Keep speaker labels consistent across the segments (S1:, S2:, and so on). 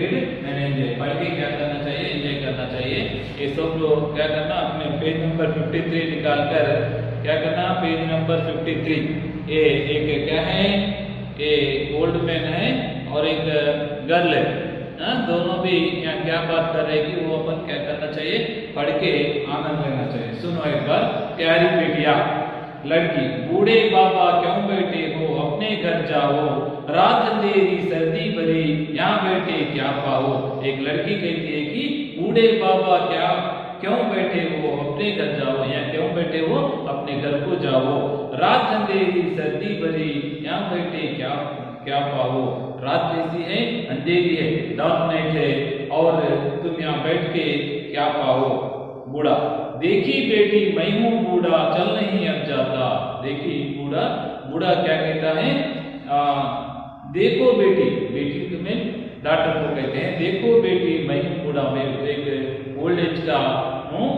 S1: Read and enjoy, पढ़ के क्या करना चाहिए, एंजॉय करना चाहिए। ये सब लोग क्या करना, अपने पेज नंबर 53 निकाल कर क्या करना, पेज नंबर 53, ये एक क्या है, ये ओल्ड मैन है और एक गर्ल है, दोनों भी यहाँ क्या बात कर रहे हैं कि वो अपन क्या करना चाहिए, पढ़ के आनंद लेना चाहिए। सुनो एक बार। प्यारी बेटिया, लड़की, बूढ़े बाबा क्यों बैठे हो, अपने घर जाओ, रात अंधेरी सर्दी भरी, यहाँ बैठे क्या पाओ। एक लड़की कहती है कि बूढ़े बाबा क्यों बैठे हो, अपने घर जाओ, यहाँ क्यों बैठे हो, अपने घर को जाओ, रात अंधेरी सर्दी भरी, यहाँ बैठे क्या पाओ। रात कैसी है, अंधेरी है, डार्क नाइट है, और तुम यहाँ बैठ के क्या पाओ। बूढ़ा, देखी बेटी मैं हूँ बूढ़ा, चल नहीं अब जाता। देखी बूढ़ा क्या कहता है, देखो बेटी, बेटी में डॉक्टर को कहते हैं, देखो बेटी मैं हूँ बूढ़ा, मैं एक ओल्ड एज का हूँ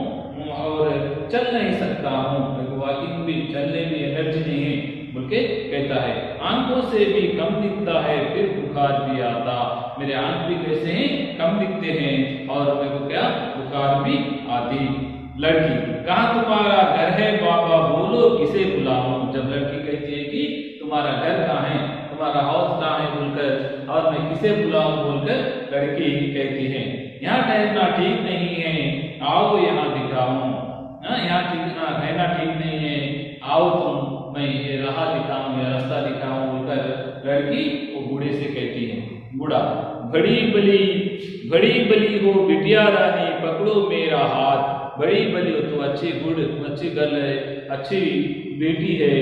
S1: और चल नहीं सकता हूँ, मेरे को वॉकिंग भी, चलने भी एनर्जी नहीं है बोल के कहता है। आंखों से भी कम दिखता है, फिर बुखार भी आता, मेरे आंख भी कैसे हैं, कम दिखते हैं और मेरे को क्या, बुखार भी आती। लड़की, कहाँ तुम्हारा घर है बाबा, बोलो किसे बुलाऊं। जब लड़की कहती है कि तुम्हारा घर कहाँ है, तुम्हारा हाउस कहाँ है बोलकर, और मैं किसे बुलाऊं बोलकर लड़की कहती है। यहाँ ठहरना ठीक नहीं है, आओ यहाँ दिखाऊं। यहाँ रहना ठीक नहीं है, आओ तुम, मैं ये राह दिखाऊं या रास्ता दिखाऊं बोलकर लड़की वो बूढ़े से कहती है। बूढ़ा, बड़ी बली हो बिटिया रानी, पकड़ो मेरा हाथ। बड़ी बली हो तो अच्छी गर्ल है, अच्छी बेटी है,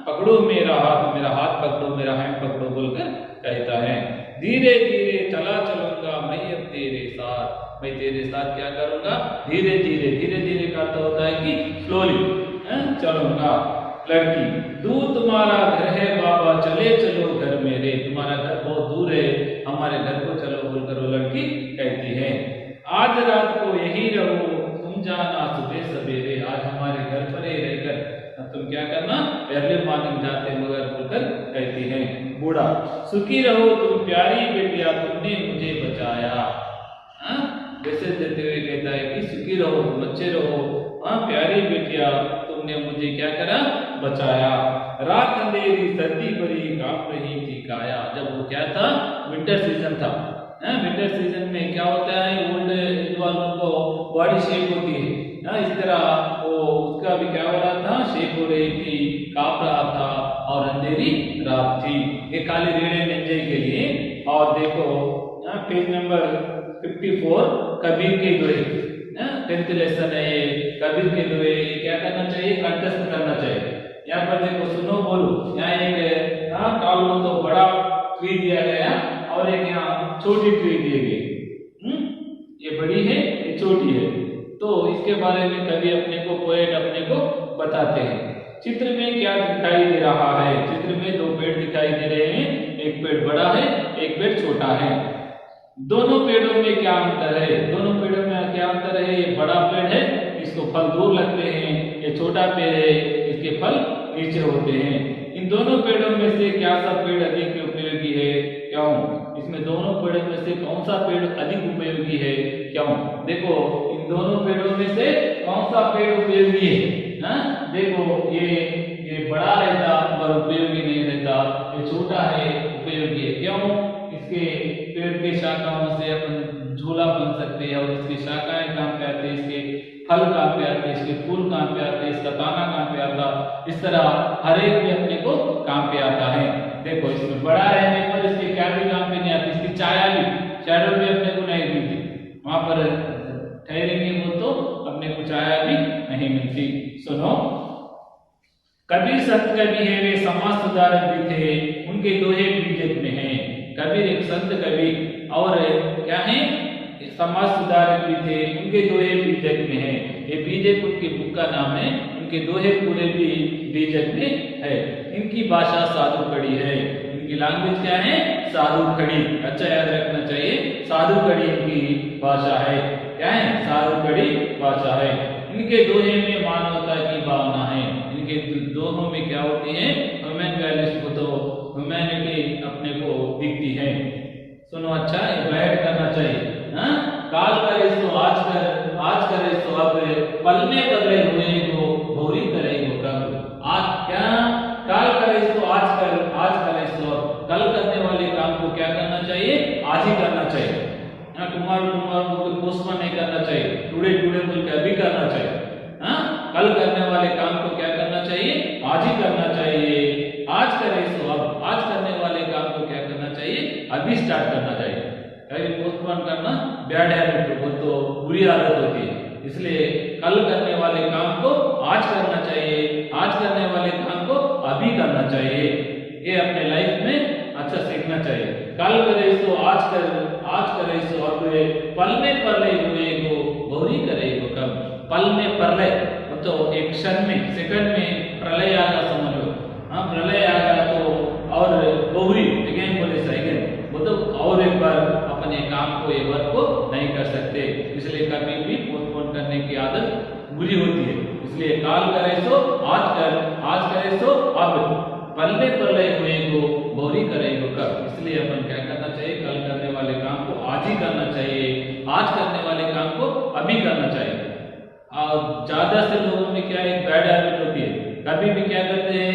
S1: पकड़ो मेरा हाथ पकड़ो, मेरा हैंड पकड़ो बोलकर कहता है। धीरे धीरे चला चलूंगा मैं अब तेरे साथ, मैं तेरे साथ क्या करूंगा, धीरे धीरे का अर्थ होता है कि स्लोली चलूंगा। लड़की, दूर तुम्हारा घर है बाबा, चले चलो घर मेरे, तुम्हारा घर बहुत दूर है, हमारे घर को चलो बोलकर वो लड़की कहती है। आज रात को यही रहो, तुम जाना सुबह सवेरे, आज हमारे घर पर ही रहकर तुम क्या करना, अर्ली मॉर्निंग जाते मगर बोलकर कहती है। बूढ़ा, सुखी रहो तुम प्यारी बेटिया, तुमने मुझे बचाया। मैसेज देते हुए कहता है कि सुखी रहो तुम, अच्छे रहो, प्यारी बेटिया तुमने मुझे क्या करा, बचाया। रात अंधेरी सर्दी भरी, कांप रही थी काया। जब वो क्या था, विंटर सीजन था, विंटर सीजन में क्या होता है, ओल्ड एज वालों को बॉडी शेक होती है, इस तरह वो उसका भी क्या हो रहा था, शेक हो रही थी, कांप रहा था और अंधेरी रात थी। ये खाली रीड एंड एंजॉय के लिए। और देखो पेज नंबर 54, कबीर के दोहे, 10th लेसन है ये, कबीर के दोहे, क्या करना चाहिए, कंटेस्ट करना चाहिए। यहाँ पर देखो, सुनो बोलो, यहाँ एक काल को तो बड़ा ट्री दिया गया और एक यहाँ छोटी ट्री दी गई, ये बड़ी है ये छोटी है, तो इसके बारे में कभी अपने को पोएट अपने को बताते हैं। चित्र में क्या दिखाई दे रहा है, चित्र में दो पेड़ दिखाई दे रहे हैं, एक पेड़ बड़ा है एक पेड़ छोटा है। दोनों पेड़ों में क्या अंतर है, दोनों पेड़ों में क्या अंतर है, ये बड़ा पेड़ है इसको फल दूर लगते हैं, ये छोटा पेड़ है इसके फल नीचे होते हैं। इन दोनों पेड़ों में से क्या सा पेड़ अधिक उपयोगी है, क्यों। इसमें दोनों पेड़ों में से कौन सा पेड़ अधिक उपयोगी है, क्यों। देखो, इन दोनों पेड़ों में से कौन सा पेड़ उपयोगी है, देखो ये बड़ा रहता पर उपयोगी नहीं रहता, ये छोटा है उपयोगी है, क्यों। इसके पेड़ के शाखाओं से अपन झूला बन सकते हैं और इसकी शाखाएं काम पे आते हैं, इसके फल कहाँ पे आते हैं, इसके फूल कहाँ पे आते हैं, इसका दाना कहाँ पे आता, इस तरह हर एक में अपने को काम पे आता है। देखो, इसमें बड़ा रहने पर इसके क्या भी काम पे नहीं आती, इसकी छाया भी, शैडो भी अपने को नहीं मिलती, वहां पर ठहरेंगे वो तो अपने को छाया भी नहीं मिलती। सुनो, कबीर संत कवि है, वे समाज सुधारक भी थे, उनके दोहे बीजक में हैं। कबीर एक संत कवि और क्या है, समाज सुधारक भी थे, उनके दोहे बीजक में हैं। ये बीजक उनकी बुक का नाम है, उनके दोहे पूरे भी बीजक में है। इनकी भाषा साधु खड़ी है, इनकी लैंग्वेज क्या है, साधु खड़ी। अच्छा याद रखना चाहिए, साधु खड़ी इनकी भाषा है, क्या है, साधु खड़ी भाषा है। इनके दोहे में मानवता की भावना है, इनके दोहों में क्या होती है, ह्यूमन वैल्यूज को तो ह्यूमैनिटी अपने को दिखती है। सुनो अच्छा, ये बैठ करना चाहिए। हाँ, काल करे सो आज कर, आज करे सो अब, पल में बदले हुए को भौरी करे को कब। आज क्या, काल करे सो आज कर, आज करे सो अब। कल करने वाले काम को क्या करना चाहिए, आज ही करना चाहिए। टुमारो टुमारो को पोस्टपोन नहीं करना चाहिए, टुडे टुडे बोल के अभी करना चाहिए। हाँ, कल करने वाले काम को क्या करना चाहिए, आज ही करना चाहिए। आज करे सो अब, आज करने वाले काम को क्या करना चाहिए, अभी स्टार्ट करना चाहिए। कभी पोस्टपोन करना बैड हैबिट है, वो तो बुरी आदत होती है। इसलिए कल करने वाले काम को आज करना चाहिए, आज करने वाले काम को अभी करना चाहिए। ये अपने लाइफ में अच्छा सीखना चाहिए। कल करे सो आज कर, आज करे सो अब, पल में परलय हुए को भौरी करे को कब। पल में प्रलय तो एक क्षण में, सेकंड में प्रलय आगा समझ लो। हाँ, प्रलय आगा तो और बहुरी अगेन बोले सेकंड, मतलब और एक बार अपने काम को, ये वर्क को नहीं कर सकते। इसलिए कभी भी पोस्टपोन करने की आदत बुरी होती है। इसलिए काल करे सो आज कर, आज करे सो अब, पल में प्रलय हुए को भौरी करे को कब। इसलिए अपन क्या करना चाहिए, कल करने वाले काम को आज ही करना चाहिए, आज करने वाले काम को अभी करना चाहिए। और ज्यादा से लोगों में क्या एक बैड हैबिट होती है, कभी भी क्या करते हैं,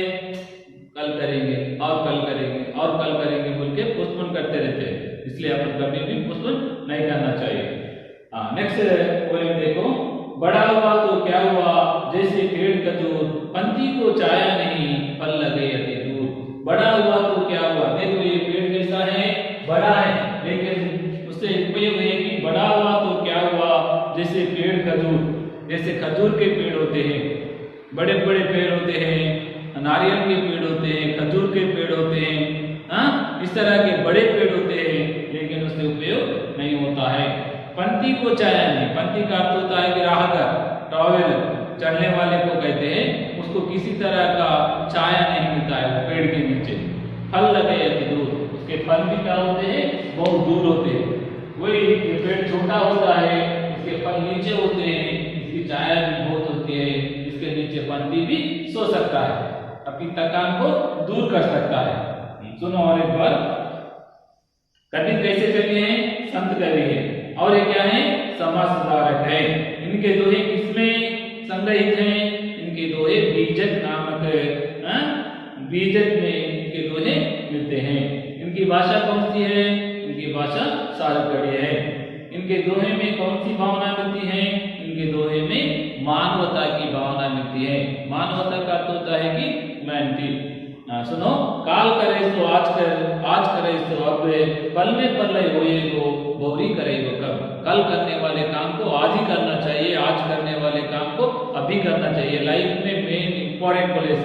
S1: कल करेंगे और कल करेंगे और कल करेंगे बोल के पोस्टपोन करते रहते हैं। इसलिए अपन कभी भी पोस्टपोन नहीं करना चाहिए। नेक्स्ट पोएम देखो, बड़ा हुआ तो क्या हुआ जैसे पेड़ खजूर, पंथी को छाया नहीं फल लगे अति दूर। बड़ा हुआ तो क्या हुआ, देखो ये पेड़ कैसा है, बड़ा है, लेकिन उससे उपयोग है कि बड़ा हुआ तो क्या हुआ जैसे पेड़ खजूर, जैसे खजूर के पेड़ होते हैं, बड़े बड़े पेड़ होते हैं, नारियल के पेड़ होते हैं, खजूर के पेड़ होते हैं। हाँ, इस तरह के बड़े पेड़ होते हैं, लेकिन उससे उपयोग नहीं होता है। पंथी को छाया नहीं, पंथी का अर्थ होता है कि राहगर, ट्रैवलर, चलने वाले को कहते हैं, उसको किसी तरह का छाया नहीं मिलता है वो पेड़ के नीचे। फल लगे अति दूर, उसके फल भी क्या होते हैं, बहुत दूर होते हैं। वही ये पेड़ छोटा होता है, इसके फल नीचे होते हैं, इसकी छाया भी बहुत होती है, इसके नीचे पंथी भी सो सकता है, अपनी थकान को दूर कर सकता है। सुनो और एक बार, कवि कैसे कवि हैं, संत कवि है, और ये क्या है, समाज सुधारक है। इनके दोहे किसमें संग्रहित हैं, इनके दोहे बीजक नामक बीजक में इनके दोहे मिलते हैं। इनकी भाषा कौन सी है, इनकी भाषा सारकड़ी है। इनके दोहे में कौन सी भावना मिलती है, इनके दोहे में मानवता की भावना मिलती है। मानवता का अर्थ होता है कि ह्यूमैनिटी। सुनो, काल करे सो आज कर, आज करे सो अब, पल में प्रलय होए को भौरी करे को कब। कल करने वाले काम को आज ही करना चाहिए, आज करने वाले काम को अभी करना चाहिए। लाइफ में मेन इंपॉर्टेंट बोले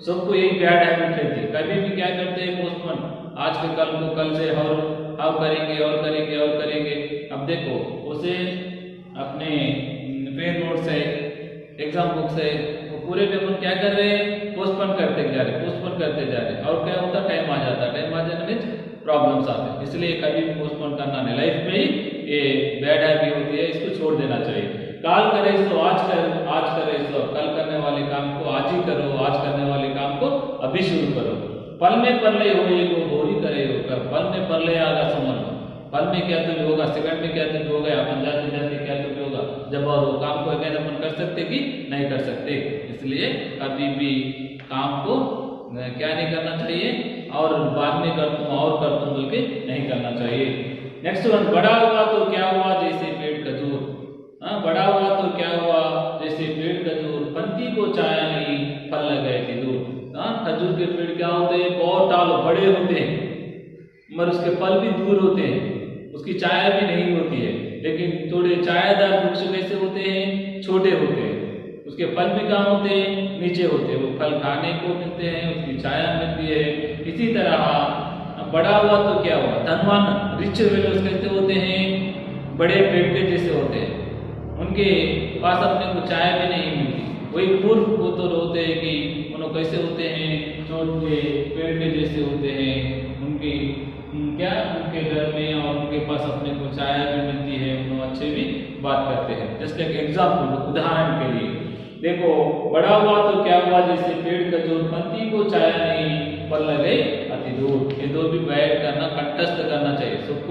S1: सबको यही बैड हैबिट रहती है, कभी भी क्या करते हैं, पोस्टपोन, आज के कल को कल से और अब करेंगे और करेंगे और करेंगे। अब देखो उसे अपने पेन नोट्स है, एग्जाम बुक्स है, वो पूरे पेपर क्या कर रहे हैं, पोस्टपोन करते जा रहे, पोस्टपोन करते जा रहे, और क्या होता, टाइम आ जाता, टाइम आ जाने में प्रॉब्लम्स आते हैं। इसलिए कभी भी पोस्टपोन करना नहीं, लाइफ में ही ये बैड हैबिट होती है, इसको छोड़ देना चाहिए। काल करे सो आज कर, आज करे सो कल करने वाले काम को आज ही करो, आज करने वाले काम को अभी शुरू करो। पल में प्रलय होए को भौरी करे हो कर, पल में प्रलय आगा समझ लो, पल में क्या तो होगा, सेकंड में क्या तो होगा, अपन जाते जाते क्या तो होगा, जब और वो काम को अगेन अपन कर सकते कि नहीं कर सकते। इसलिए कभी भी काम को क्या नहीं करना चाहिए, और बाद में कर दूं और कर दूं बोल के नहीं करना चाहिए। नेक्स्ट वन, बड़ा हुआ तो क्या हुआ जैसे पेड़ खजूर। हाँ, बड़ा हुआ तो क्या हुआ जैसे पेड़ खजूर, पंथी को छाया नहीं फल लगे थे दूर। हाँ, खजूर के पेड़ क्या होते हैं, बहुत टाल बड़े होते हैं, मगर उसके फल भी दूर होते हैं, उसकी छाया भी नहीं होती है। लेकिन थोड़े छायादार वृक्ष कैसे होते हैं, छोटे होते हैं, उसके फल भी कहाँ होते हैं, नीचे होते हैं, वो फल खाने को मिलते हैं, उसकी छाया मिलती है। इसी तरह बड़ा हुआ तो क्या हुआ, धनवान रिच वेलोस कैसे होते हैं, बड़े पेड़ के जैसे होते हैं, उनके पास अपने को छाया भी नहीं मिलती। वही पूर्व वो तो होते हैं कि उन्होंने कैसे होते हैं, छोटे पेड़ के जैसे होते हैं, उनकी क्या उनके घर में और उनके पास अपने को छाया भी मिलती है, उन्होंने अच्छे भी बात करते हैं। जस्ट एक एग्जाम्पल, उदाहरण के लिए देखो, बड़ा हुआ तो क्या हुआ जैसे पेड़ खजूर, पंथी को छाया नहीं फल लगे अति दूर। ये दो भी बैठ करना, कंठस्थ करना चाहिए, सबको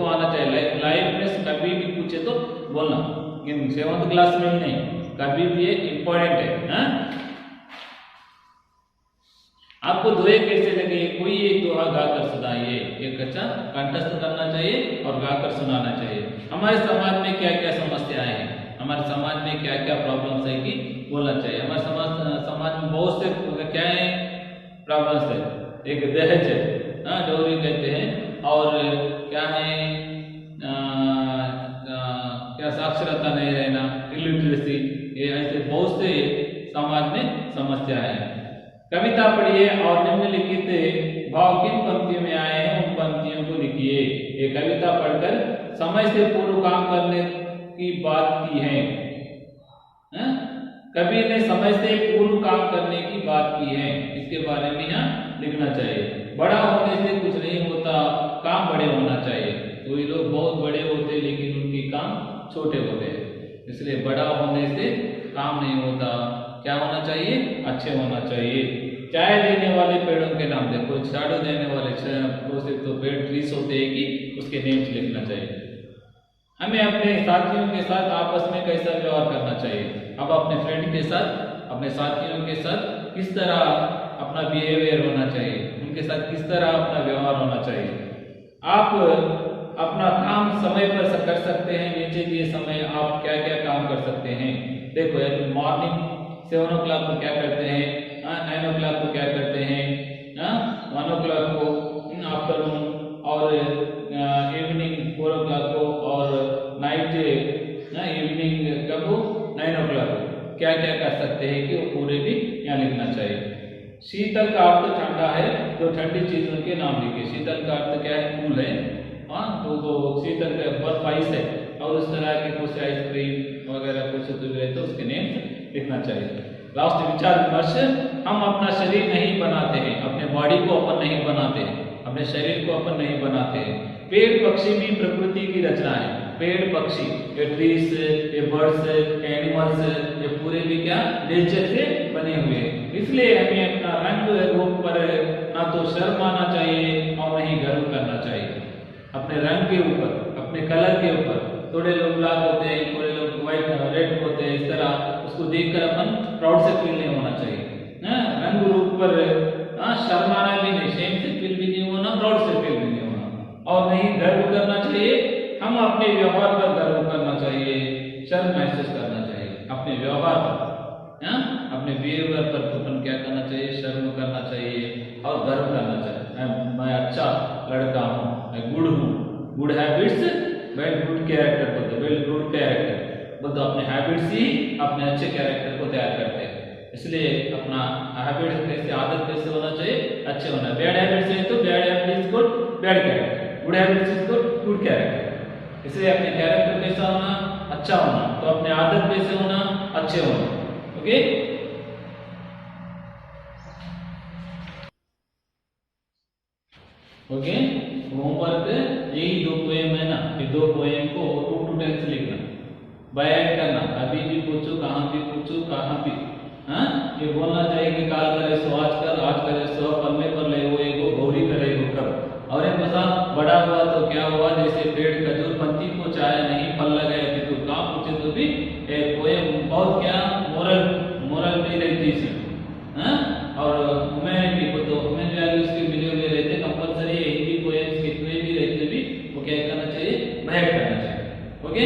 S1: बोलना, लेकिन 7th क्लास में ही नहीं, कभी भी ये इम्पोर्टेंट है। हाँ? आपको दोहे कैसे लगे? कोई एक दोहा गाकर सुनाइए, एक अच्छा कंठस्थ करना चाहिए और गाकर सुनाना चाहिए। हमारे समाज में क्या क्या समस्याएं हैं, हमारे समाज में क्या क्या प्रॉब्लम्स है कि बोलना चाहिए। हमारे समाज में बहुत से क्या है प्रॉब्लम्स है। एक दहेज है, डोरी कहते हैं, और क्या है क्या साक्षरता नहीं रहना, इलिटरेसी, ये ऐसे बहुत से समाज में समस्याएं हैं। कविता पढ़िए और निम्नलिखित भाव किन पंक्तियों में आए हैं उन पंक्तियों को लिखिए। ये कविता पढ़कर समय से पूर्व काम करने की बात की है। कवि ने समय से पूर्व काम करने की बात की है, इसके बारे में यहाँ लिखना चाहिए। बड़ा होने से कुछ नहीं होता, काम बड़े होना चाहिए। तो ये लोग बहुत बड़े होते लेकिन उनके काम छोटे होते हैं, इसलिए बड़ा होने से काम नहीं होता। क्या होना चाहिए? अच्छे होना चाहिए। चाय देने वाले पेड़ों के नाम देखो, छाड़ो देने वाले तो पेड़ ट्रीज होते हैं कि उसके नेम्स लिखना चाहिए। हमें अपने साथियों के साथ आपस में कैसा व्यवहार करना चाहिए। अब अपने फ्रेंड के साथ, अपने साथियों के साथ किस तरह अपना बिहेवियर होना चाहिए, उनके साथ किस तरह अपना व्यवहार होना चाहिए। आप अपना काम समय पर कर सकते हैं, नीचे दिए समय आप क्या क्या काम कर सकते हैं। देखो मॉर्निंग 7 o'clock को क्या करते हैं, 9 o'clock को क्या करते हैं, 1 o'clock को आफ्टरनून, और इवनिंग 4 o'clock को, और नाइट इवनिंग कब 9 o'clock को क्या क्या कर सकते हैं कि वो पूरे भी यहाँ लिखना चाहिए। शीतल का अर्थ ठंडा है, तो ठंडी चीजों के नाम लिखिए। शीतल का अर्थ क्या है? कूल है। तो शीतल का बर्फ आइस है, और उस तरह के कुछ आइसक्रीम वगैरह कुछ तो उसके नेम लिखना चाहिए। लास्ट विचार विमर्श, हम अपना शरीर नहीं बनाते हैं, अपने बॉडी को अपन नहीं बनाते हैं, अपने शरीर को अपन नहीं बनाते हैं। पेड़ पक्षी भी प्रकृति की रचना है। पेड़ पक्षी, ये ट्रीज, ये बर्ड्स, एनिमल्स, ये पूरे भी क्या नेचर से बने हुए हैं। इसलिए हमें अपना रंग रूप पर ना तो शर्म आना चाहिए और नहीं गर्व करना चाहिए। अपने रंग के ऊपर, अपने कलर के ऊपर, थोड़े लोग ब्लैक होते हैं, थोड़े लोग व्हाइट रेड होते हैं, इस तरह उसको देखकर अपन प्राउड से फील नहीं होना चाहिए। रंग रूप पर शर्माना भी नहीं, शेम से फील भी नहीं होना, प्राउड से फील भी नहीं होना, और नहीं गर्व करना चाहिए। हम अपने व्यवहार पर गर्व करना चाहिए, शर्म महसूस करना चाहिए अपने व्यवहार पर। अपने बिहेवियर पर अपन क्या करना चाहिए? शर्म करना चाहिए और गर्व करना चाहिए। मैं अच्छा लड़का हूँ, मैं गुड हूँ। Good habits build good character बोलते, बिल्ड गुड कैरेक्टर बोलते। अपने हैबिट्स ही अपने अच्छे कैरेक्टर को तैयार करते हैं। इसलिए अपना हैबिट कैसे, आदत कैसे होना चाहिए? अच्छे होना। बैड हैबिट्स है तो बैड हैबिट्स को बैड कैरेक्टर, गुड हैबिट्स को गुड कैरेक्टर। इसलिए अपने कैरेक्टर कैसा होना? अच्छा होना। तो अपने आदत कैसे होना? अच्छे होना। Okay, okay. होमवर्क यही 2 पोएम है ना, ये 2 पोएम को 2 to 10 लिखना, बाय ऐड करना। अभी भी पूछो, कहाँ भी पूछो, कहाँ भी ये बोलना चाहिए कि काल करे सो आज कर, आज करे सो पल्ले पर ले हुए को गौरी करे को कर। और एक बसा बड़ा हुआ तो क्या हुआ, जैसे पेड़ खजूर पंथी को चाहे नहीं फल लगाए कि तू कहाँ पूछे तो भी पोएम बहुत क्या मोरल नहीं रहती इसमें। और ह्यूमैनिटी को तो ह्यूमन वैल्यूज के मिले हुए रहते, कंपल्सरी हिंदी पोएम्स कितने भी रहते भी वो क्या करना चाहिए? महक करना चाहिए। ओके।